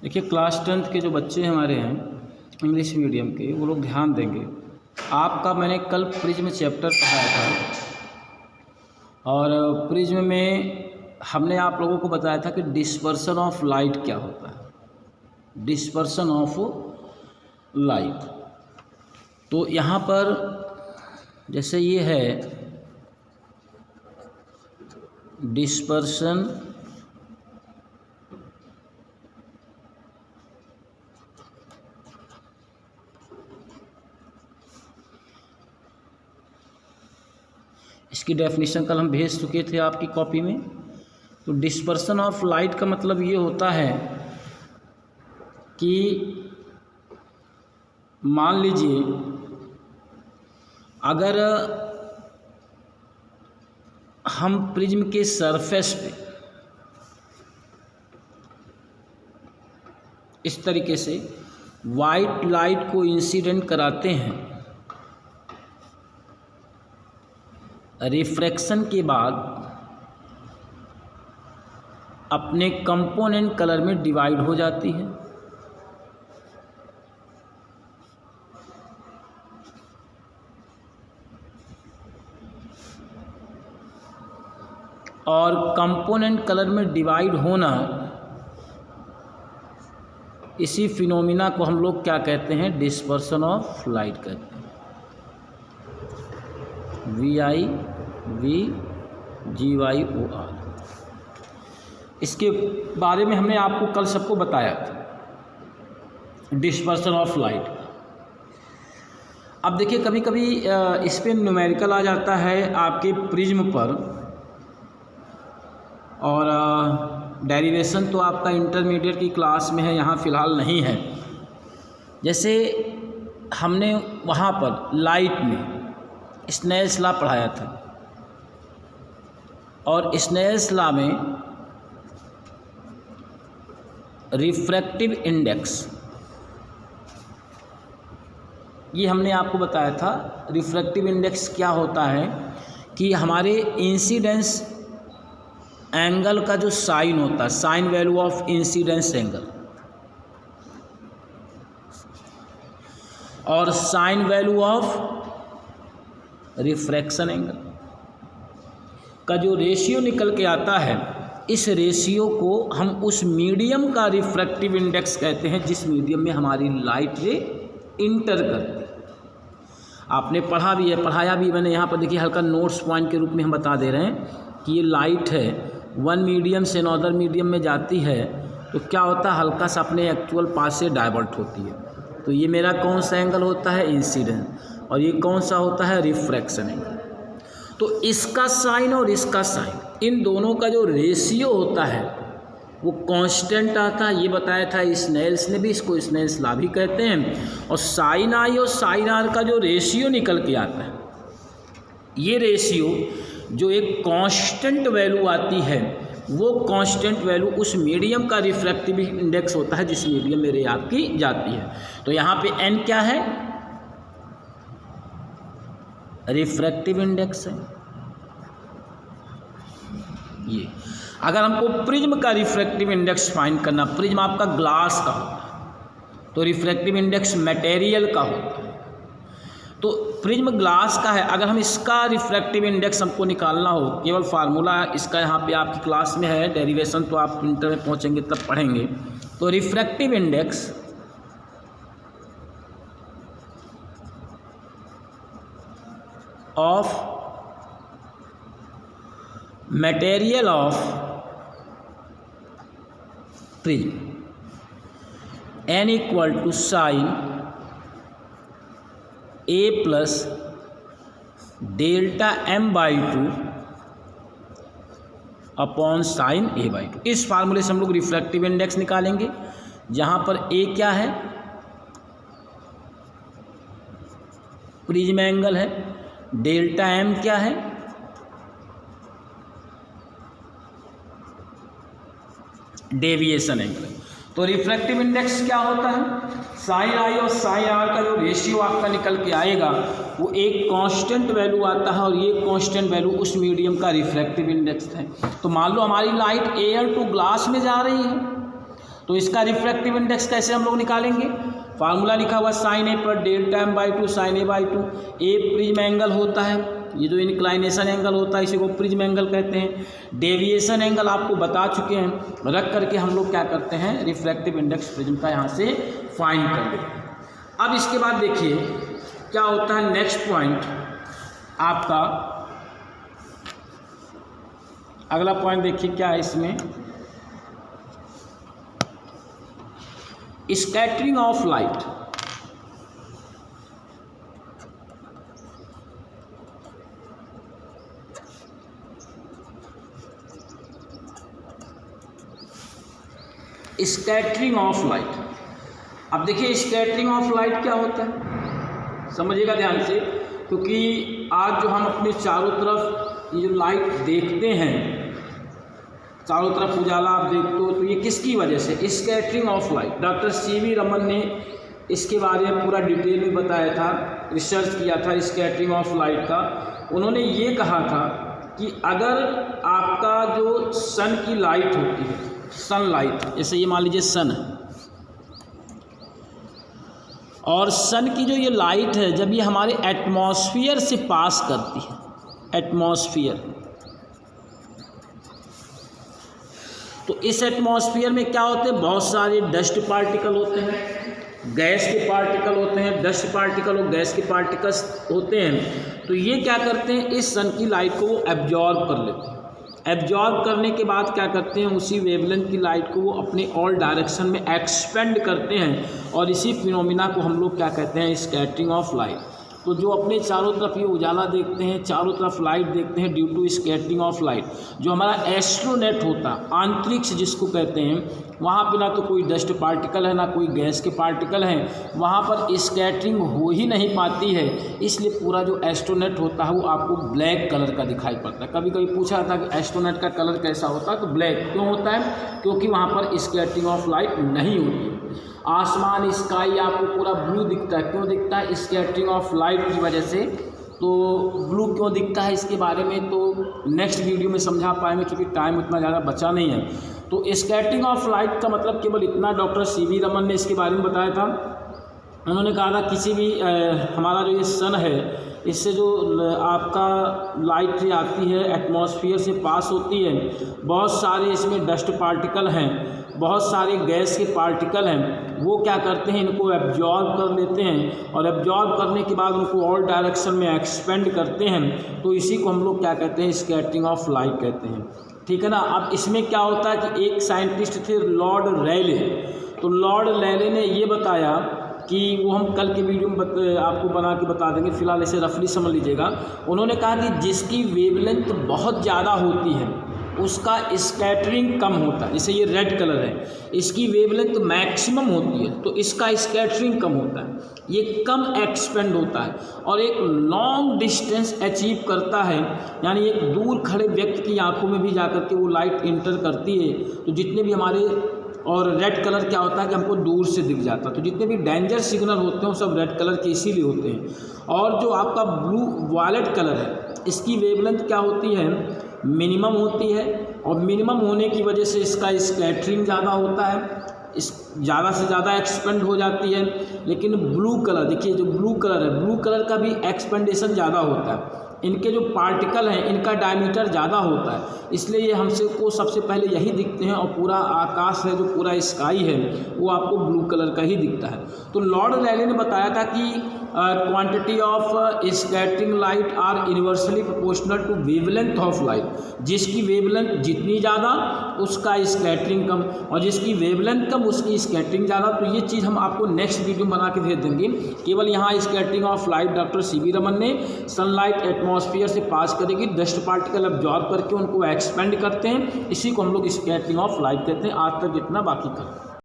देखिए class 10th के जो बच्चे हमारे हैं इंग्लिश मीडियम के, वो लोग ध्यान देंगे। आपका मैंने कल प्रिज्म चैप्टर पढ़ाया था और प्रिज्म में हमने आप लोगों को बताया था कि डिस्पर्सन ऑफ लाइट क्या होता है, डिस्पर्सन ऑफ लाइट। तो यहाँ पर जैसे ये है डिस्पर्सन इसकी डेफिनेशन कल हम भेज चुके थे आपकी कॉपी में। तो डिस्पर्सन ऑफ लाइट का मतलब ये होता है कि मान लीजिए अगर हम प्रिज्म के सरफेस पे इस तरीके से वाइट लाइट को इंसिडेंट कराते हैं, रिफ्रैक्शन के बाद अपने कंपोनेंट कलर में डिवाइड हो जाती है और कंपोनेंट कलर में डिवाइड होना, इसी फिनोमिना को हम लोग क्या कहते हैं, डिस्पर्सन ऑफ लाइट कहते हैं। VIVGYOR। इसके बारे में हमने आपको कल सबको बताया था, डिस्पर्सन ऑफ लाइट। अब देखिए कभी कभी इस पर न्यूमेरिकल आ जाता है आपके प्रिज्म पर, और डेरिवेशन तो आपका इंटरमीडिएट की क्लास में है, यहाँ फ़िलहाल नहीं है। जैसे हमने वहाँ पर लाइट में स्नेल्स लॉ पढ़ाया था, और स्नेल्स लॉ में रिफ्रैक्टिव इंडेक्स, ये हमने आपको बताया था। रिफ्रैक्टिव इंडेक्स क्या होता है कि हमारे इंसिडेंस एंगल का जो साइन होता है, sine value of incidence angle, और sine value of refraction angle का जो रेशियो निकल के आता है, इस रेशियो को हम उस मीडियम का रिफ्रैक्टिव इंडेक्स कहते हैं जिस मीडियम में हमारी लाइट रे इंटर करती है। आपने पढ़ा भी है, पढ़ाया भी मैंने। यहाँ पर देखिए हल्का नोट्स पॉइंट के रूप में हम बता दे रहे हैं कि ये लाइट है, वन मीडियम से अनदर मीडियम में जाती है तो क्या होता है, हल्का सा अपने एक्चुअल पाथ से डाइवर्ट होती है। तो ये मेरा कौन सा एंगल होता है, इंसिडेंस, और ये कौन सा होता है, रिफ्रैक्शन एंगल। तो इसका साइन और इसका साइन, इन दोनों का जो रेशियो होता है वो कांस्टेंट आता है। ये बताया था स्नेल्स ने भी, इसको स्नेल्स लॉ भी कहते हैं। और साइन आई और साइन आर का जो रेशियो निकल के आता है, ये रेशियो जो एक कांस्टेंट वैल्यू आती है, वो कांस्टेंट वैल्यू उस मीडियम का रिफ्रैक्टिव इंडेक्स होता है जिस मीडियम में रे आपकी जाती है। तो यहाँ पे n क्या है, रिफ्रैक्टिव इंडेक्स है। ये अगर हमको प्रिज्म का रिफ्रैक्टिव इंडेक्स फाइंड करना, प्रिज्म आपका ग्लास का होता है तो रिफ्रैक्टिव इंडेक्स मटेरियल का होता है। तो प्रिज्म ग्लास का है, अगर हम इसका रिफ्रैक्टिव इंडेक्स हमको निकालना हो, केवल फार्मूला इसका यहाँ पे आपकी क्लास में है, डेरिवेशन तो आप इंटर में पहुँचेंगे तब पढ़ेंगे। तो refractive index of material of prism n equal to sine a plus delta m/2 upon sine a/2। इस फार्मूले से हम लोग रिफ्रैक्टिव इंडेक्स निकालेंगे, जहाँ पर a क्या है, प्रिज्म एंगल है, डेल्टा m क्या है, डेविएशन एंगल है। तो रिफ्रैक्टिव इंडेक्स क्या होता है, साइन आई और साइन आर का जो रेशियो आपका निकल के आएगा वो एक कांस्टेंट वैल्यू आता है, और ये कांस्टेंट वैल्यू उस मीडियम का रिफ्रैक्टिव इंडेक्स है। तो मान लो हमारी लाइट एयर टू ग्लास में जा रही है, तो इसका रिफ्रैक्टिव इंडेक्स कैसे हम लोग निकालेंगे? फार्मूला लिखा हुआ sin A पर डेल्टा m/2 sin A/2। ए प्रिज्म एंगल होता है, ये जो इंक्लाइनेशन एंगल होता है इसी को प्रिज्म एंगल कहते हैं। डेविएशन एंगल आपको बता चुके हैं, रख करके हम लोग क्या करते हैं, रिफ्रैक्टिव इंडेक्स प्रिज्म का यहाँ से फाइंड कर लेते हैं। अब इसके बाद देखिए क्या होता है, नेक्स्ट पॉइंट आपका अगला पॉइंट देखिए क्या है इसमें, scattering of light. Scattering of light. अब देखिए स्कैटरिंग ऑफ लाइट क्या होता है, समझिएगा ध्यान से, क्योंकि आज जो हम अपने चारों तरफ ये जो लाइट देखते हैं, चारों तरफ उजाला आप देखते हो, तो ये किसकी वजह से, scattering of light. Doctor CV Raman ने इसके बारे में पूरा डिटेल में बताया था, रिसर्च किया था स्कैटरिंग ऑफ लाइट का। उन्होंने ये कहा था कि अगर आपका जो सन की लाइट होती है, सनलाइट, जैसे ये मान लीजिए सन है, और सन की जो ये लाइट है जब ये हमारे एटमॉस्फेयर से पास करती है, एटमॉस्फेयर, तो इस एटमॉस्फेयर में क्या होते हैं, बहुत सारे डस्ट पार्टिकल होते हैं, गैस के पार्टिकल होते हैं, डस्ट पार्टिकल और गैस के पार्टिकल्स होते हैं। तो ये क्या करते हैं, इस सन की लाइट को वो एब्जॉर्ब कर लेते हैं। एब्जॉर्ब करने के बाद क्या करते हैं, उसी वेवलेंथ की लाइट को वो अपने ऑल डायरेक्शन में एक्सपेंड करते हैं, और इसी फिनोमिना को हम लोग क्या कहते हैं, स्कैटरिंग ऑफ लाइट। तो जो अपने चारों तरफ ये उजाला देखते हैं, चारों तरफ लाइट देखते हैं, due to scattering of light, जो हमारा एस्ट्रोनेट होता, अंतरिक्ष जिसको कहते हैं, वहाँ पे ना तो कोई डस्ट पार्टिकल है ना कोई गैस के पार्टिकल हैं, वहाँ पर स्कैटरिंग हो ही नहीं पाती है, इसलिए पूरा जो एस्ट्रोनेट होता है वो आपको ब्लैक कलर का दिखाई पड़ता है। कभी कभी पूछा था कि एस्ट्रोनेट का कलर कैसा होता है, तो ब्लैक क्यों होता है, क्योंकि वहाँ पर स्कैटरिंग ऑफ लाइट नहीं होती। आसमान, स्काई आपको पूरा ब्लू दिखता है, क्यों दिखता है, स्कैटरिंग ऑफ लाइट की वजह से। तो ब्लू क्यों दिखता है इसके बारे में तो नेक्स्ट वीडियो में समझा पाएंगे, क्योंकि टाइम उतना ज़्यादा बचा नहीं है। तो स्कैटरिंग ऑफ लाइट का मतलब केवल इतना डॉक्टर सीवी रमन ने इसके बारे में बताया था। उन्होंने कहा था किसी भी हमारा जो ये सन है, इससे जो आपका लाइट आती है एटमॉस्फेयर से पास होती है, बहुत सारे इसमें डस्ट पार्टिकल हैं, बहुत सारे गैस के पार्टिकल हैं, वो क्या करते हैं, इनको एब्जॉर्ब कर लेते हैं, और एब्जॉर्ब करने के बाद उनको ऑल डायरेक्शन में एक्सपेंड करते हैं। तो इसी को हम लोग क्या कहते हैं, स्कैटरिंग ऑफ लाइट कहते हैं, ठीक है ना। अब इसमें क्या होता है कि एक साइंटिस्ट थे लॉर्ड रेले, तो लॉर्ड रेले ने ये बताया कि वो हम कल के वीडियो में आपको बना के बता देंगे, फिलहाल इसे रफली समझ लीजिएगा। उन्होंने कहा कि जिसकी वेवलेंथ बहुत ज़्यादा होती है उसका स्कैटरिंग कम होता है। जैसे ये रेड कलर है, इसकी वेवलेंथ मैक्सिमम होती है तो इसका स्कैटरिंग कम होता है, ये कम एक्सपेंड होता है और एक लॉन्ग डिस्टेंस अचीव करता है, यानी एक दूर खड़े व्यक्ति की आंखों में भी जाकर के वो लाइट इंटर करती है। तो जितने भी हमारे, और रेड कलर क्या होता है कि हमको दूर से दिख जाता है, तो जितने भी डेंजर सिग्नल होते हैं वो सब रेड कलर के इसीलिए होते हैं। और जो आपका ब्लू वायलेट कलर है, इसकी वेवलेंथ क्या होती है, मिनिमम होती है, और मिनिमम होने की वजह से इसका स्कैटरिंग ज़्यादा होता है, इस ज़्यादा से ज़्यादा एक्सपेंड हो जाती है। लेकिन ब्लू कलर देखिए, जो ब्लू कलर है, ब्लू कलर का भी एक्सपेंडेशन ज़्यादा होता है, इनके जो पार्टिकल हैं इनका डायमीटर ज़्यादा होता है, इसलिए ये हमसे को सबसे पहले यही दिखते हैं, और पूरा आकाश है, जो पूरा स्काई है, वो आपको ब्लू कलर का ही दिखता है। तो लॉर्ड रेले ने बताया था कि quantity of scattering light are universally proportional to wavelength of light, जिसकी वेवलेंथ जितनी ज़्यादा उसका स्कैटरिंग कम, और जिसकी वेवलेंथ कम उसकी स्कैटरिंग ज़्यादा। तो ये चीज़ हम आपको नेक्स्ट वीडियो बना के भेज देंगे। केवल यहाँ scattering of light doctor CV Raman ने, सनलाइट एटमॉस्फेयर से पास करेगी, डस्ट पार्टिकल अब्जॉर्ब करके उनको एक्सपेंड करते हैं, इसी को हम लोग स्कैटरिंग ऑफ लाइट कहते हैं। आज तक इतना, बाकी कर